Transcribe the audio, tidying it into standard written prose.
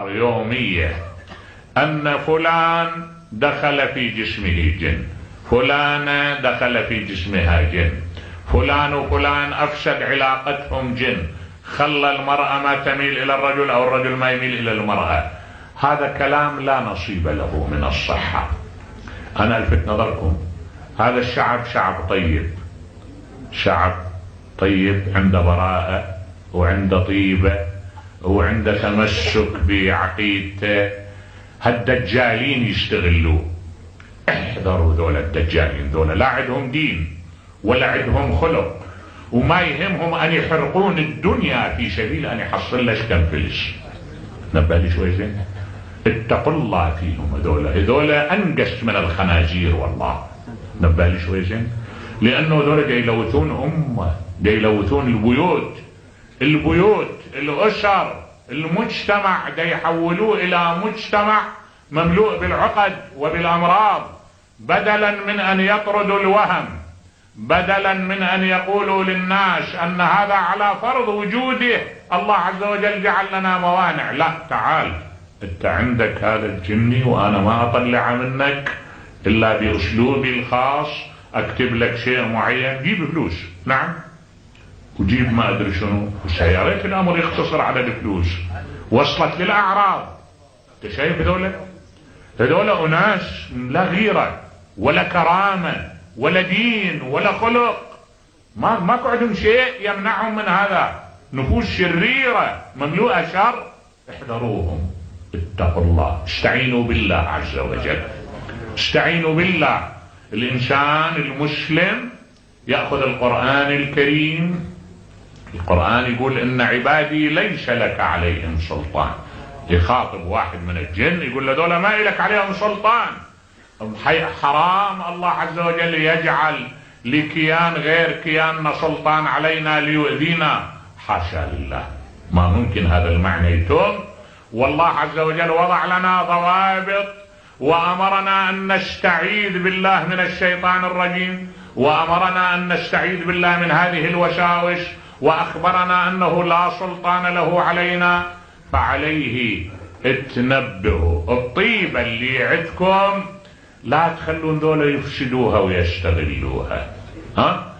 يومية أن فلان دخل في جسمه جن، فلانة دخل في جسمها جن، فلان وفلان أفسد علاقتهم جن، خلى المرأة ما تميل إلى الرجل أو الرجل ما يميل إلى المرأة. هذا كلام لا نصيب له من الصحة. أنا ألفت نظركم، هذا الشعب شعب طيب، شعب طيب، عنده براءة وعنده طيبة وعنده تمسك بعقيدته. هالدجالين يستغلوه. احذروا ذولا الدجالين، ذولا لا عندهم دين ولا عندهم خلق، وما يهمهم أن يحرقون الدنيا في سبيل أن يحصل لك كم فلس. نبالي شوي زين، اتقوا الله فيهم. هذولا أنقص من الخنازير والله. نبالي شوي زين، لأنه ذولا جاي يلوثون أمة، جاي يلوثون البيوت، الأسر، المجتمع، جاي يحولوه إلى مجتمع مملوء بالعقد وبالأمراض، بدلا من أن يطردوا الوهم، بدلا من أن يقولوا للناس أن هذا على فرض وجوده الله عز وجل جعل لنا موانع. لا، تعال انت عندك هذا الجني وانا ما اطلع منك الا باسلوبي الخاص، اكتب لك شيء معين، جيب فلوس، نعم، وجيب ما ادري شنو، يا ريت الامر يختصر على الفلوس، وصلت للاعراض. انت شايف هذول اناس لا غيره ولا كرامه ولا دين ولا خلق، ما عندهم شيء يمنعهم من هذا، نفوس شريره مملوءه شر. احذروهم، اتقوا الله، استعينوا بالله عز وجل، استعينوا بالله. الانسان المسلم ياخذ القرآن الكريم، القرآن يقول ان عبادي ليس لك عليهم سلطان، يخاطب واحد من الجن يقول له دول ما لك عليهم سلطان. حرام الله عز وجل يجعل لكيان غير كياننا سلطان علينا ليؤذينا، حاشا لله، ما ممكن هذا المعنى يتم. والله عز وجل وضع لنا ضوابط وأمرنا أن نستعيذ بالله من الشيطان الرجيم، وأمرنا أن نستعيذ بالله من هذه الوساوس، وأخبرنا أنه لا سلطان له علينا. فعليه اتنبهوا، الطيبة اللي عندكم لا تخلون ذولا يفسدوها ويستغلوها. ها